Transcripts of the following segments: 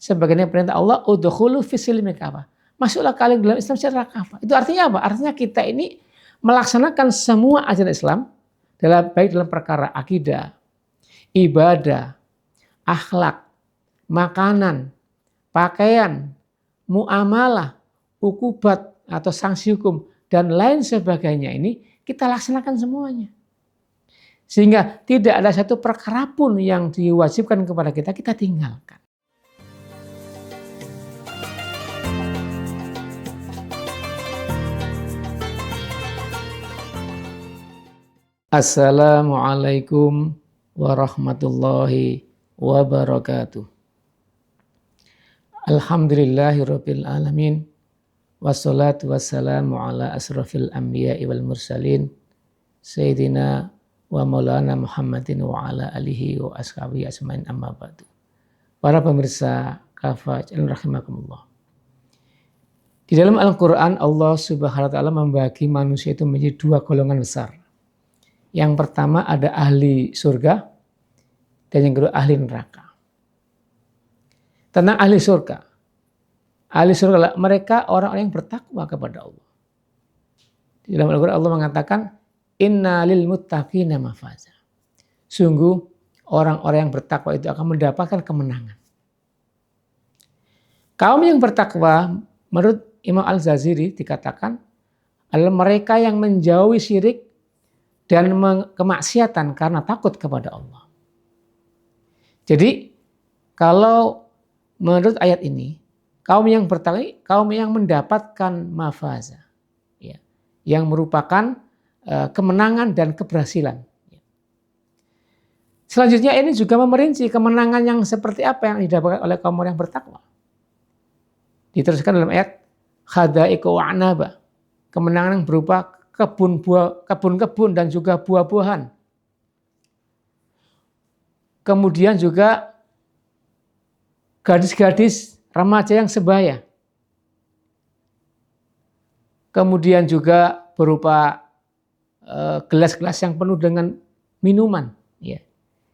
sebagaimana perintah Allah, udkhulu fis-silmi kafah. Masuklah kalian dalam Islam secara kafah. Itu artinya apa? Artinya kita ini melaksanakan semua ajaran Islam baik dalam perkara akidah, ibadah, akhlak, makanan, pakaian, muamalah, ukubat atau sanksi hukum dan lain sebagainya ini kita laksanakan semuanya. Sehingga tidak ada satu perkara pun yang diwajibkan kepada kita, kita tinggalkan. Assalamualaikum warahmatullahi wabarakatuh. Alhamdulillahirabbil alamin. Wassalatu wassalamu ala asrafil anbiya'i wal mursalin sayyidina wa maulana Muhammadin wa ala alihi wa ashabihi ajmain, amma ba'du. Para pemirsa Kafah rahimakumullah. Di dalam Al-Qur'an Allah Subhanahu wa taala membagi manusia itu menjadi dua golongan besar. Yang pertama ada ahli surga dan yang kedua ahli neraka. Tentang ahli surga. Ahli surga adalah mereka orang-orang yang bertakwa kepada Allah. Di dalam Al-Quran Allah mengatakan, Inna lil muttaqina mafaza. Sungguh orang-orang yang bertakwa itu akan mendapatkan kemenangan. Kaum yang bertakwa menurut Imam Al-Jaziri dikatakan adalah mereka yang menjauhi syirik dan kemaksiatan karena takut kepada Allah. Jadi kalau menurut ayat ini, kaum yang bertakwa, kaum yang mendapatkan mafaza, ya, yang merupakan kemenangan dan keberhasilan. Selanjutnya ini juga memerinci kemenangan yang seperti apa yang didapatkan oleh kaum yang bertakwa. Diteruskan dalam ayat Khadaiqa wa anaba, kemenangan yang berupa kebun-kebun dan juga buah-buahan. Kemudian juga gadis-gadis remaja yang sebaya. Kemudian juga berupa gelas-gelas yang penuh dengan minuman. Ya.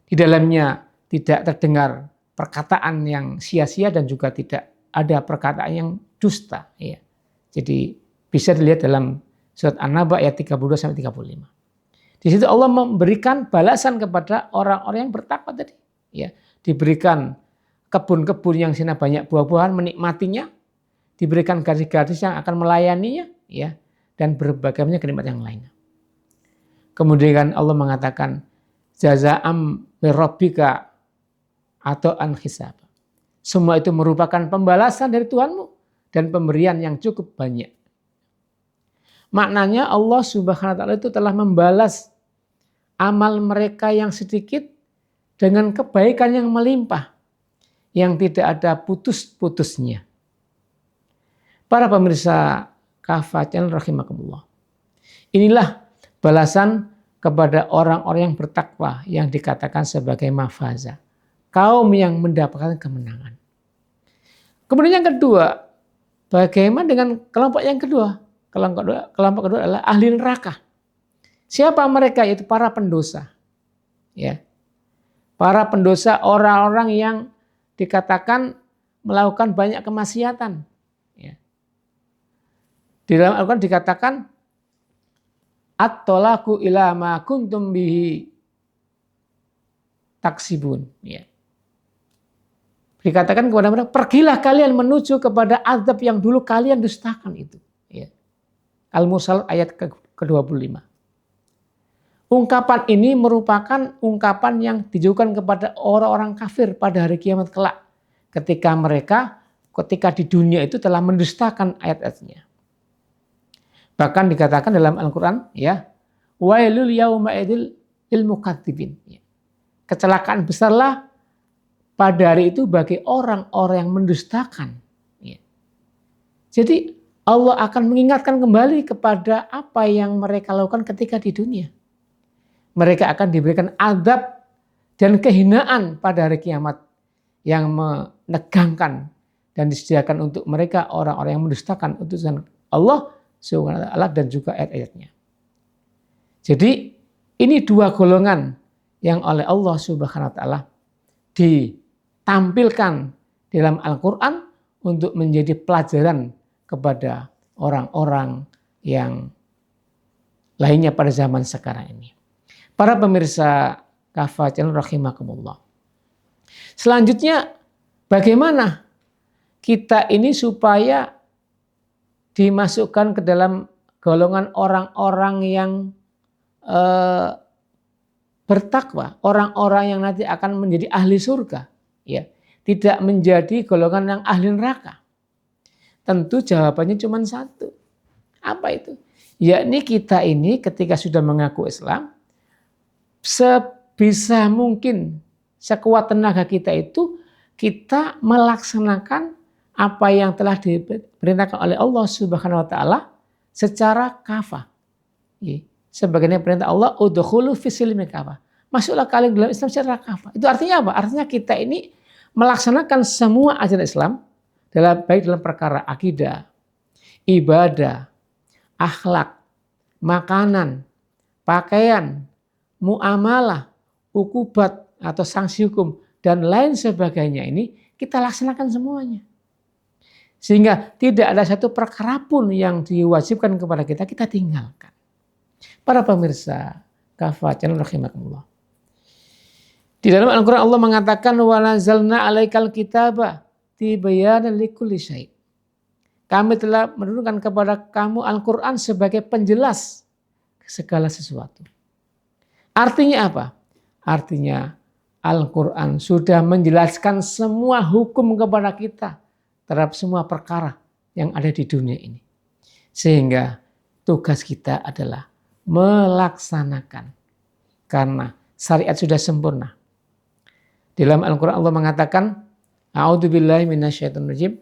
Di dalamnya tidak terdengar perkataan yang sia-sia dan juga tidak ada perkataan yang dusta. Ya. Jadi bisa dilihat dalam Surat An-Naba ayat 32-35. Di situ Allah memberikan balasan kepada orang-orang yang bertakwa tadi. Ya, diberikan kebun-kebun yang sana banyak buah-buahan, menikmatinya. Diberikan gadis-gadis yang akan melayaninya. Ya, dan berbagai macam nikmat yang lainnya. Kemudian Allah mengatakan, Jaza'am mirabbika atau an hisab. Semua itu merupakan pembalasan dari Tuhanmu dan pemberian yang cukup banyak. Maknanya Allah Subhanahu wa taala itu telah membalas amal mereka yang sedikit dengan kebaikan yang melimpah, yang tidak ada putus-putusnya. Para pemirsa Kafah rahimakumullah. Inilah balasan kepada orang-orang yang bertakwa yang dikatakan sebagai mafaza, kaum yang mendapatkan kemenangan. Kemudian yang kedua, bagaimana dengan kelompok yang kedua? Kelompok kedua adalah ahli neraka. Siapa mereka? Yaitu para pendosa. Ya. Para pendosa, orang-orang yang dikatakan melakukan banyak kemaksiatan. Ya. Di dalam Al-Quran dikatakan at-tolaqu ila ma kuntum bihi taksibun. Ya. Dikatakan kepada mereka, pergilah kalian menuju kepada azab yang dulu kalian dustakan itu. Ya. Al-Mursal ayat ke-25. Ungkapan ini merupakan ungkapan yang ditujukan kepada orang-orang kafir pada hari kiamat kelak. Ketika di dunia itu telah mendustakan ayat-ayatnya. Bahkan dikatakan dalam Al-Quran, ya, wailul yauma idzil lil mukatsibin. Kecelakaan besarlah pada hari itu bagi orang-orang yang mendustakan. Ya. Jadi Allah akan mengingatkan kembali kepada apa yang mereka lakukan ketika di dunia. Mereka akan diberikan azab dan kehinaan pada hari kiamat yang menegangkan dan disediakan untuk mereka orang-orang yang mendustakan utusan Allah Subhanahu wa taala dan juga ayat-ayatnya. Jadi ini dua golongan yang oleh Allah Subhanahu wa taala ditampilkan dalam Al-Quran untuk menjadi pelajaran kepada orang-orang yang lainnya pada zaman sekarang ini. Para pemirsa Kafah Channel rahimakumullah. Selanjutnya, bagaimana kita ini supaya dimasukkan ke dalam golongan orang-orang yang bertakwa, orang-orang yang nanti akan menjadi ahli surga, ya, tidak menjadi golongan yang ahli neraka. Tentu jawabannya cuma satu. Apa itu? Yakni kita ini ketika sudah mengaku Islam, sebisa mungkin, sekuat tenaga kita itu, kita melaksanakan apa yang telah diperintahkan oleh Allah Subhanahu wa taala secara kafah. Sebagaimana perintah Allah, udkhulu fis-silmi kafah. Masuklah kalian dalam Islam secara kafah. Itu artinya apa? Artinya kita ini melaksanakan semua ajaran Islam baik dalam perkara akidah, ibadah, akhlak, makanan, pakaian, muamalah, ukubat atau sanksi hukum dan lain sebagainya ini kita laksanakan semuanya. Sehingga tidak ada satu perkara pun yang diwajibkan kepada kita, kita tinggalkan. Para pemirsa Kafah Channel rahimakumullah. Di dalam Al-Quran Allah mengatakan wa nazalna 'alaikal kitaba tibyanan likulli syai'. Kami telah menurunkan kepada kamu Al-Quran sebagai penjelas segala sesuatu. Artinya apa? Artinya Al-Quran sudah menjelaskan semua hukum kepada kita terhadap semua perkara yang ada di dunia ini. Sehingga tugas kita adalah melaksanakan. Karena syariat sudah sempurna. Dalam Al-Quran Allah mengatakan, A'udzubillahi minasyaitonir rajim.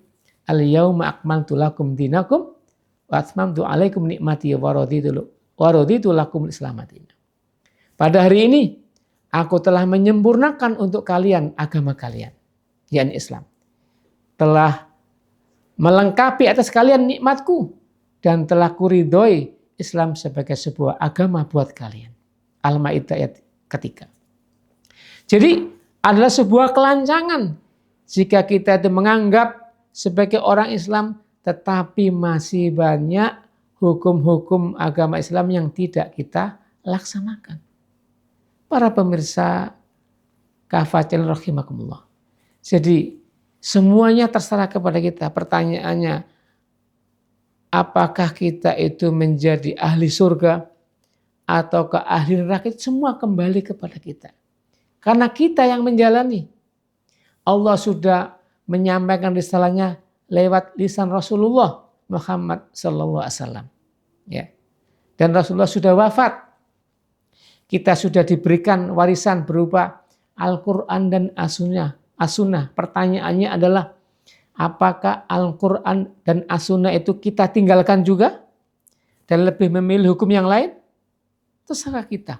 Al-yauma akmaltu lakum dinakum wa atmamtu 'alaikum nikmati wa raditu lakum al-Islam madina. Pada hari ini aku telah menyempurnakan untuk kalian agama kalian, yakni Islam. Telah melengkapi atas kalian nikmatku dan telah kuridhoi Islam sebagai sebuah agama buat kalian. Al-Maidah ayat ketiga. Jadi adalah sebuah kelancangan jika kita itu menganggap sebagai orang Islam tetapi masih banyak hukum-hukum agama Islam yang tidak kita laksanakan. Para pemirsa Kafah Channel rahimakumullah. Jadi semuanya terserah kepada kita. Pertanyaannya, apakah kita itu menjadi ahli surga atau ke ahli neraka? Semua kembali kepada kita. Karena kita yang menjalani. Allah sudah menyampaikan risalahnya lewat lisan Rasulullah Muhammad sallallahu alaihi wasallam. Ya. Dan Rasulullah sudah wafat. Kita sudah diberikan warisan berupa Al-Quran dan As-Sunnah. Pertanyaannya adalah, apakah Al-Quran dan As-Sunnah itu kita tinggalkan juga dan lebih memilih hukum yang lain? Terserah kita.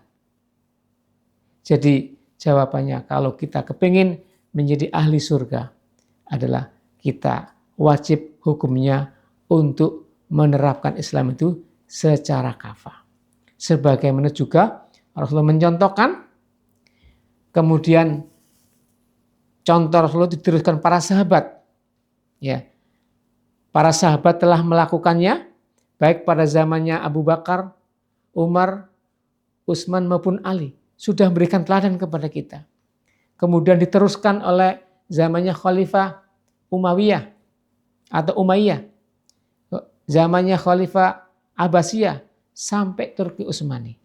Jadi jawabannya, kalau kita kepingin menjadi ahli surga adalah kita wajib hukumnya untuk menerapkan Islam itu secara kafah. Sebagaimana juga Rasulullah mencontohkan, kemudian contoh Rasulullah diteruskan para sahabat. Ya, para sahabat telah melakukannya baik pada zamannya Abu Bakar, Umar, Utsman maupun Ali. Sudah memberikan teladan kepada kita. Kemudian diteruskan oleh zamannya Khalifah Umayyah atau Umayyah. Zamannya Khalifah Abbasiyah sampai Turki Utsmani.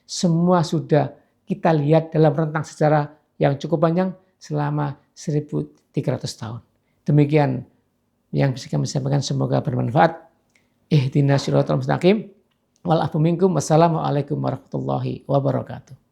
Semua sudah kita lihat dalam rentang sejarah yang cukup panjang selama 1300 tahun. Demikian yang bisa kami sampaikan, semoga bermanfaat. Ihdinas siratal mustaqim wal afu minkum. Wassalamualaikum warahmatullahi wabarakatuh.